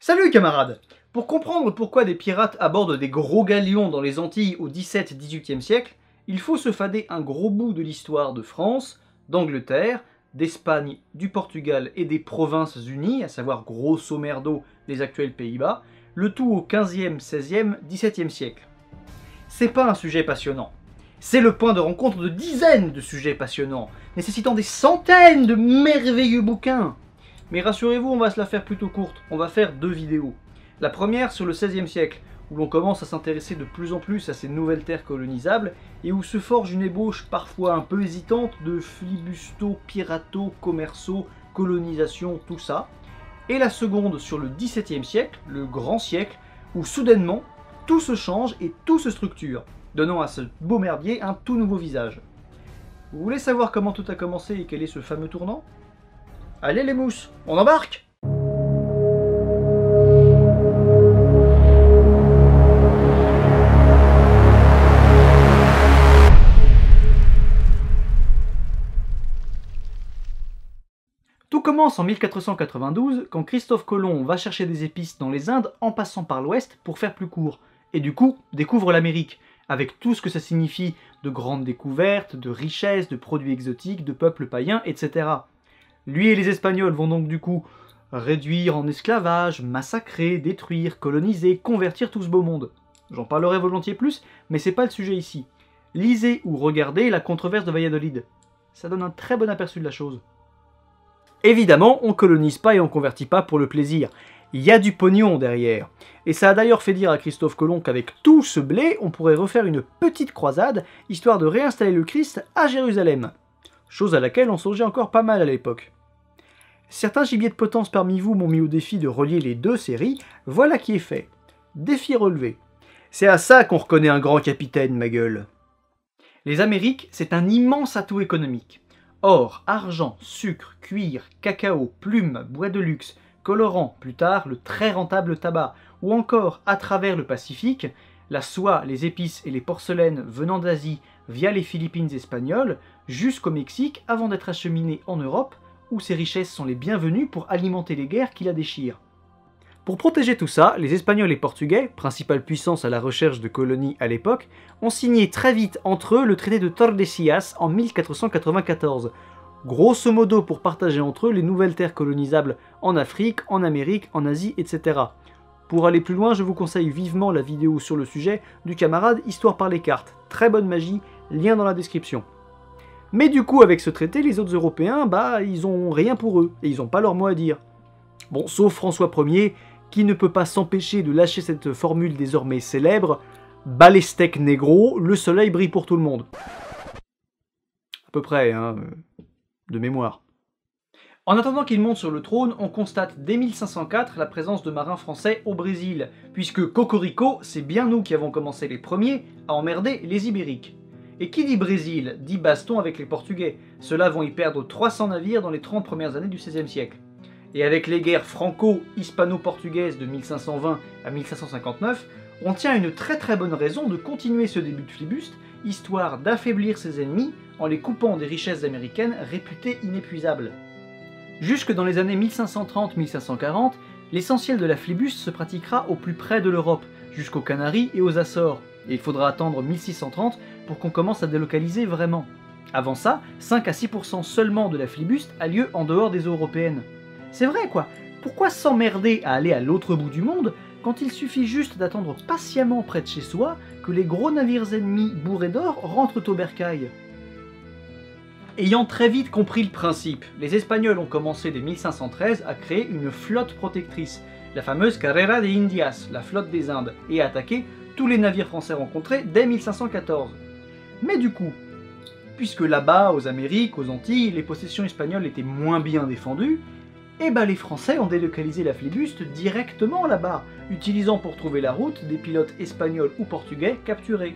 Salut camarades! Pour comprendre pourquoi des pirates abordent des gros galions dans les Antilles au XVIIe-XVIIIe siècle, il faut se fader un gros bout de l'histoire de France, d'Angleterre, d'Espagne, du Portugal et des Provinces-Unies, à savoir grosso merdo les actuels Pays-Bas, le tout au XVe, XVIe, XVIIe siècle. C'est pas un sujet passionnant. C'est le point de rencontre de dizaines de sujets passionnants, nécessitant des centaines de merveilleux bouquins. Mais rassurez-vous, on va se la faire plutôt courte, on va faire 2 vidéos. La première sur le XVIe siècle, où l'on commence à s'intéresser de plus en plus à ces nouvelles terres colonisables, et où se forge une ébauche parfois un peu hésitante de flibusto, pirato, commerceau, colonisation, tout ça. Et la seconde sur le XVIIe siècle, le grand siècle, où soudainement, tout se change et tout se structure, donnant à ce beau merdier un tout nouveau visage. Vous voulez savoir comment tout a commencé et quel est ce fameux tournant? Allez les mousses, on embarque! Tout commence en 1492 quand Christophe Colomb va chercher des épices dans les Indes en passant par l'ouest pour faire plus court, et du coup découvre l'Amérique, avec tout ce que ça signifie de grandes découvertes, de richesses, de produits exotiques, de peuples païens, etc. Lui et les Espagnols vont donc du coup réduire en esclavage, massacrer, détruire, coloniser, convertir tout ce beau monde. J'en parlerai volontiers plus, mais c'est pas le sujet ici. Lisez ou regardez la controverse de Valladolid. Ça donne un très bon aperçu de la chose. Évidemment, on colonise pas et on convertit pas pour le plaisir. Il y a du pognon derrière. Et ça a d'ailleurs fait dire à Christophe Colomb qu'avec tout ce blé, on pourrait refaire une petite croisade, histoire de réinstaller le Christ à Jérusalem. Chose à laquelle on songeait encore pas mal à l'époque. Certains gibiers de potence parmi vous m'ont mis au défi de relier les deux séries, voilà qui est fait. Défi relevé. C'est à ça qu'on reconnaît un grand capitaine, ma gueule. Les Amériques, c'est un immense atout économique. Or, argent, sucre, cuir, cacao, plumes, bois de luxe, colorant, plus tard le très rentable tabac, ou encore, à travers le Pacifique, la soie, les épices et les porcelaines venant d'Asie via les Philippines espagnoles, jusqu'au Mexique avant d'être acheminées en Europe, où ces richesses sont les bienvenues pour alimenter les guerres qui la déchirent. Pour protéger tout ça, les Espagnols et Portugais, principale puissance à la recherche de colonies à l'époque, ont signé très vite entre eux le traité de Tordesillas en 1494, grosso modo pour partager entre eux les nouvelles terres colonisables en Afrique, en Amérique, en Asie, etc. Pour aller plus loin, je vous conseille vivement la vidéo sur le sujet du camarade Histoire par les cartes. Très bonne magie, lien dans la description. Mais du coup, avec ce traité, les autres Européens, ils ont rien pour eux, et ils ont pas leur mot à dire. Bon, sauf François Ier, qui ne peut pas s'empêcher de lâcher cette formule désormais célèbre « Bas les steaks négro, le soleil brille pour tout le monde ». À peu près, de mémoire. En attendant qu'il monte sur le trône, on constate dès 1504 la présence de marins français au Brésil, puisque Cocorico, c'est bien nous qui avons commencé les premiers à emmerder les Ibériques. Et qui dit Brésil, dit baston avec les Portugais. Ceux-là vont y perdre 300 navires dans les 30 premières années du XVIe siècle. Et avec les guerres franco-hispano-portugaises de 1520 à 1559, on tient une très bonne raison de continuer ce début de flibuste, histoire d'affaiblir ses ennemis en les coupant des richesses américaines réputées inépuisables. Jusque dans les années 1530-1540, l'essentiel de la flibuste se pratiquera au plus près de l'Europe, jusqu'aux Canaries et aux Açores, et il faudra attendre 1630 pour qu'on commence à délocaliser vraiment. Avant ça, 5 à 6% seulement de la flibuste a lieu en dehors des eaux européennes. C'est vrai quoi, pourquoi s'emmerder à aller à l'autre bout du monde quand il suffit juste d'attendre patiemment près de chez soi que les gros navires ennemis bourrés d'or rentrent au bercail? Ayant très vite compris le principe, les Espagnols ont commencé dès 1513 à créer une flotte protectrice, la fameuse Carrera de Indias, la flotte des Indes, et à attaquer tous les navires français rencontrés dès 1514. Mais du coup, puisque là-bas, aux Amériques, aux Antilles, les possessions espagnoles étaient moins bien défendues, les Français ont délocalisé la flibuste directement là-bas, utilisant pour trouver la route des pilotes espagnols ou portugais capturés.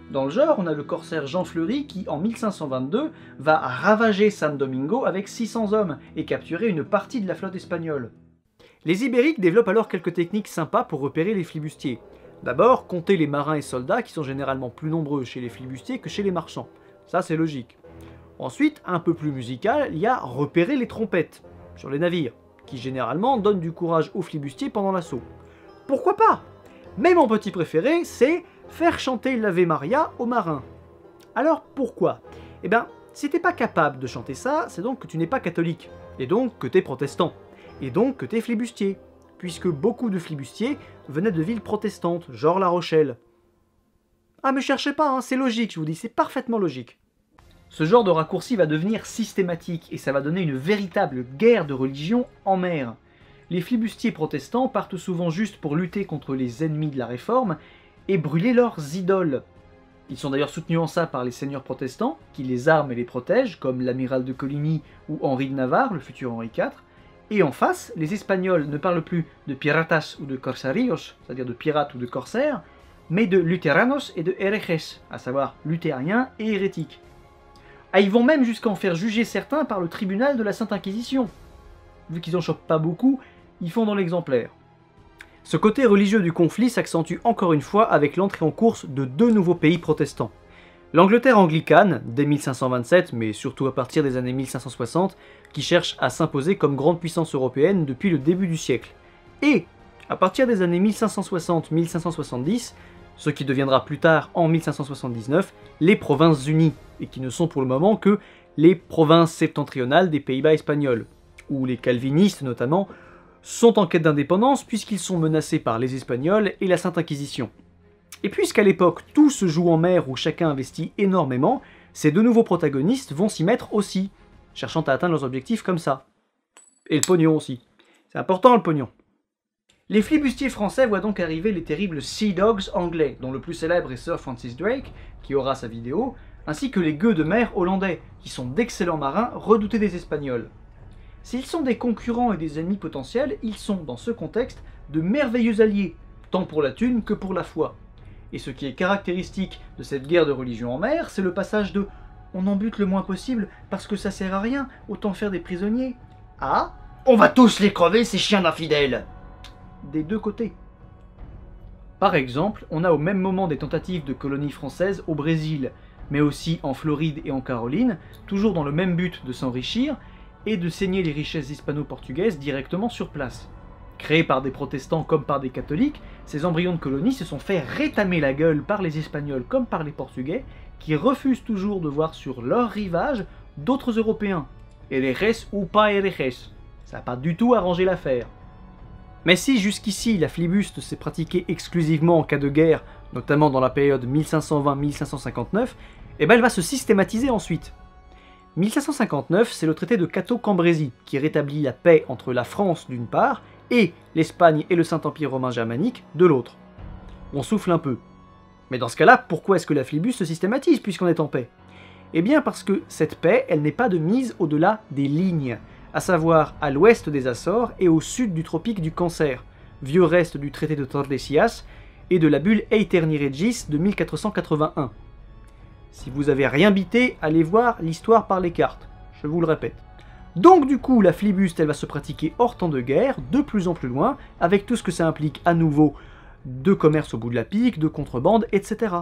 Dans le genre, on a le corsaire Jean Fleury qui, en 1522, va ravager San Domingo avec 600 hommes et capturer une partie de la flotte espagnole. Les Ibériques développent alors quelques techniques sympas pour repérer les flibustiers. D'abord, compter les marins et soldats qui sont généralement plus nombreux chez les flibustiers que chez les marchands. Ça, c'est logique. Ensuite, un peu plus musical, il y a repérer les trompettes sur les navires, qui généralement donne du courage aux flibustiers pendant l'assaut. Pourquoi pas? Mais mon petit préféré, c'est faire chanter l'Ave Maria aux marins. Alors pourquoi? Eh bien, si t'es pas capable de chanter ça, c'est donc que tu n'es pas catholique, et donc que t'es protestant, et donc que t'es flibustier, puisque beaucoup de flibustiers venaient de villes protestantes, genre La Rochelle. Ah mais cherchez pas, hein, c'est logique, je vous dis, c'est parfaitement logique. Ce genre de raccourci va devenir systématique, et ça va donner une véritable guerre de religion en mer. Les flibustiers protestants partent souvent juste pour lutter contre les ennemis de la réforme, et brûler leurs idoles. Ils sont d'ailleurs soutenus en ça par les seigneurs protestants, qui les arment et les protègent, comme l'amiral de Coligny ou Henri de Navarre, le futur Henri IV. Et en face, les Espagnols ne parlent plus de piratas ou de corsarios, c'est-à-dire de pirates ou de corsaires, mais de luteranos et de herejes, à savoir luthériens et hérétiques. Ah, ils vont même jusqu'à en faire juger certains par le tribunal de la Sainte Inquisition. Vu qu'ils en chopent pas beaucoup, ils font dans l'exemplaire. Ce côté religieux du conflit s'accentue encore une fois avec l'entrée en course de deux nouveaux pays protestants. L'Angleterre anglicane, dès 1527, mais surtout à partir des années 1560, qui cherche à s'imposer comme grande puissance européenne depuis le début du siècle. Et, à partir des années 1560-1570, ce qui deviendra plus tard, en 1579, les Provinces-Unies, et qui ne sont pour le moment que les provinces septentrionales des Pays-Bas espagnols, où les calvinistes notamment sont en quête d'indépendance puisqu'ils sont menacés par les Espagnols et la Sainte Inquisition. Et puisqu'à l'époque tout se joue en mer où chacun investit énormément, ces deux nouveaux protagonistes vont s'y mettre aussi, cherchant à atteindre leurs objectifs comme ça. Et le pognon aussi. C'est important le pognon. Les flibustiers français voient donc arriver les terribles Sea Dogs anglais, dont le plus célèbre est Sir Francis Drake, qui aura sa vidéo, ainsi que les gueux de mer hollandais, qui sont d'excellents marins redoutés des Espagnols. S'ils sont des concurrents et des ennemis potentiels, ils sont, dans ce contexte, de merveilleux alliés, tant pour la thune que pour la foi. Et ce qui est caractéristique de cette guerre de religion en mer, c'est le passage de « on en bute le moins possible parce que ça sert à rien, autant faire des prisonniers » à « on va tous les crever ces chiens d'infidèles » des deux côtés. Par exemple, on a au même moment des tentatives de colonies françaises au Brésil, mais aussi en Floride et en Caroline, toujours dans le même but de s'enrichir, et de saigner les richesses hispano-portugaises directement sur place. Créés par des protestants comme par des catholiques, ces embryons de colonies se sont fait rétamer la gueule par les Espagnols comme par les Portugais, qui refusent toujours de voir sur leur rivage d'autres Européens. Herejes ou pas herejes, ça n'a pas du tout arrangé l'affaire. Mais si jusqu'ici la flibuste s'est pratiquée exclusivement en cas de guerre, notamment dans la période 1520-1559, eh ben elle va se systématiser ensuite. 1559, c'est le traité de Cateau-Cambrésis qui rétablit la paix entre la France d'une part et l'Espagne et le Saint-Empire romain germanique de l'autre. On souffle un peu. Mais dans ce cas-là, pourquoi est-ce que la flibuste se systématise puisqu'on est en paix? Eh bien parce que cette paix, elle n'est pas de mise au-delà des lignes, à savoir à l'ouest des Açores et au sud du tropique du Cancer, vieux reste du traité de Tordesillas et de la bulle Aeterni Regis de 1481. Si vous avez rien bité, allez voir l'histoire par les cartes, je vous le répète. Donc du coup, la flibuste, elle va se pratiquer hors temps de guerre, de plus en plus loin, avec tout ce que ça implique à nouveau de commerce au bout de la pique, de contrebande, etc.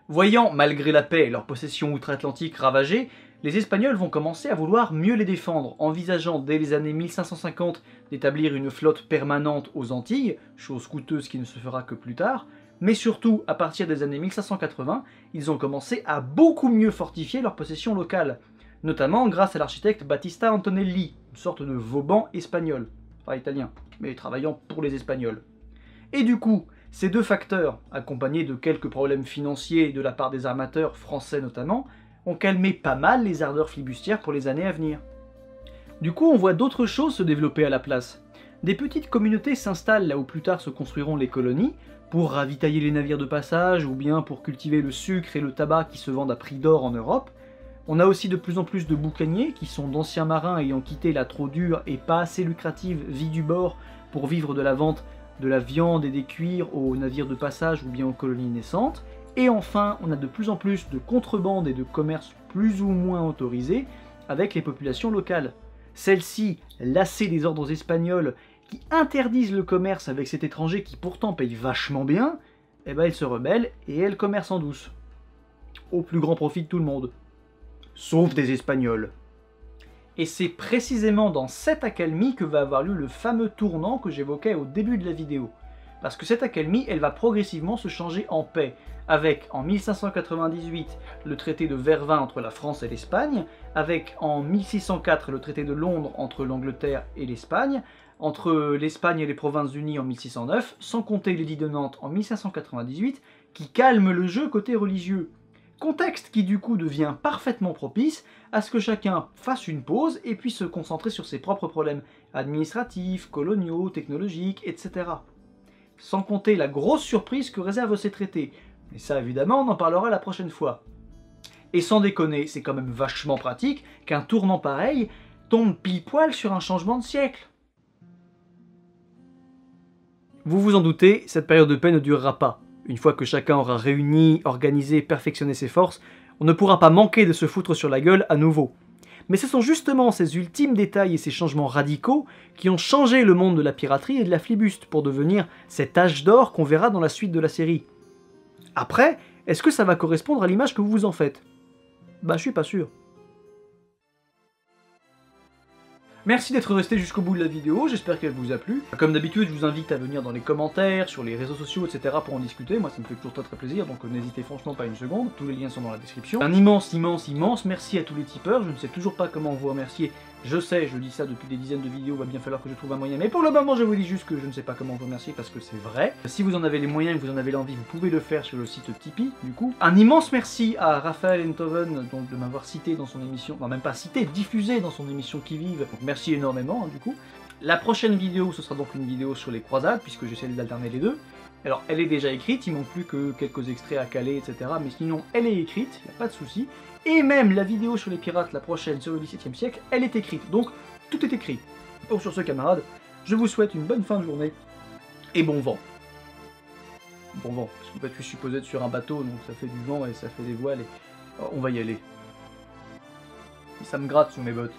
Voyant, malgré la paix, leurs possessions outre-Atlantique ravagées, les Espagnols vont commencer à vouloir mieux les défendre, envisageant dès les années 1550 d'établir une flotte permanente aux Antilles, chose coûteuse qui ne se fera que plus tard, mais surtout, à partir des années 1580, ils ont commencé à beaucoup mieux fortifier leurs possessions locales, notamment grâce à l'architecte Battista Antonelli, une sorte de Vauban espagnol, pas italien, mais travaillant pour les Espagnols. Et du coup, ces deux facteurs, accompagnés de quelques problèmes financiers de la part des armateurs français notamment, ont calmé pas mal les ardeurs flibustières pour les années à venir. Du coup, on voit d'autres choses se développer à la place. Des petites communautés s'installent là où plus tard se construiront les colonies, pour ravitailler les navires de passage ou bien pour cultiver le sucre et le tabac qui se vendent à prix d'or en Europe. On a aussi de plus en plus de boucaniers qui sont d'anciens marins ayant quitté la trop dure et pas assez lucrative vie du bord pour vivre de la vente de la viande et des cuirs aux navires de passage ou bien aux colonies naissantes. Et enfin, on a de plus en plus de contrebande et de commerce plus ou moins autorisés avec les populations locales. Celles-ci, lassées des ordres espagnols qui interdisent le commerce avec cet étranger qui pourtant paye vachement bien, eh ben elles se rebellent et elles commercent en douce. Au plus grand profit de tout le monde. Sauf des Espagnols. Et c'est précisément dans cette accalmie que va avoir lieu le fameux tournant que j'évoquais au début de la vidéo. Parce que cette accalmie, elle va progressivement se changer en paix, avec en 1598 le traité de Vervins entre la France et l'Espagne, avec en 1604 le traité de Londres entre l'Angleterre et l'Espagne, entre l'Espagne et les Provinces-Unies en 1609, sans compter l'édit de Nantes en 1598, qui calme le jeu côté religieux. Contexte qui du coup devient parfaitement propice à ce que chacun fasse une pause et puisse se concentrer sur ses propres problèmes administratifs, coloniaux, technologiques, etc. Sans compter la grosse surprise que réservent ces traités. Mais ça évidemment on en parlera la prochaine fois. Et sans déconner, c'est quand même vachement pratique qu'un tournant pareil tombe pile poil sur un changement de siècle. Vous vous en doutez, cette période de paix ne durera pas. Une fois que chacun aura réuni, organisé, perfectionné ses forces, on ne pourra pas manquer de se foutre sur la gueule à nouveau. Mais ce sont justement ces ultimes détails et ces changements radicaux qui ont changé le monde de la piraterie et de la flibuste pour devenir cet âge d'or qu'on verra dans la suite de la série. Après, est-ce que ça va correspondre à l'image que vous vous en faites? Bah je suis pas sûr. Merci d'être resté jusqu'au bout de la vidéo, j'espère qu'elle vous a plu. Comme d'habitude, je vous invite à venir dans les commentaires, sur les réseaux sociaux, etc. pour en discuter. Moi, ça me fait toujours très plaisir, donc n'hésitez franchement pas une seconde. Tous les liens sont dans la description. Un immense merci à tous les tipeurs. Je ne sais toujours pas comment vous remercier. Je sais, je dis ça depuis des dizaines de vidéos, il va bien falloir que je trouve un moyen. Mais pour le moment, je vous dis juste que je ne sais pas comment vous remercier parce que c'est vrai. Si vous en avez les moyens et que vous en avez l'envie, vous pouvez le faire sur le site Tipeee, du coup. Un immense merci à Raphaël Enthoven donc, de m'avoir cité dans son émission, non même pas cité, diffusé dans son émission Qui Vive. Donc merci énormément, hein, du coup. La prochaine vidéo, ce sera donc une vidéo sur les croisades, puisque j'essaie d'alterner les deux. Alors, elle est déjà écrite, il manque plus que quelques extraits à caler, etc. Mais sinon, elle est écrite, il n'y a pas de souci. Et même la vidéo sur les pirates, la prochaine, sur le XVIIe siècle, elle est écrite. Donc, tout est écrit. Donc sur ce, camarades, je vous souhaite une bonne fin de journée, et bon vent. Bon vent, parce qu'en fait, je suis supposé être sur un bateau, donc ça fait du vent et ça fait des voiles, et on va y aller. Et ça me gratte sous mes bottes.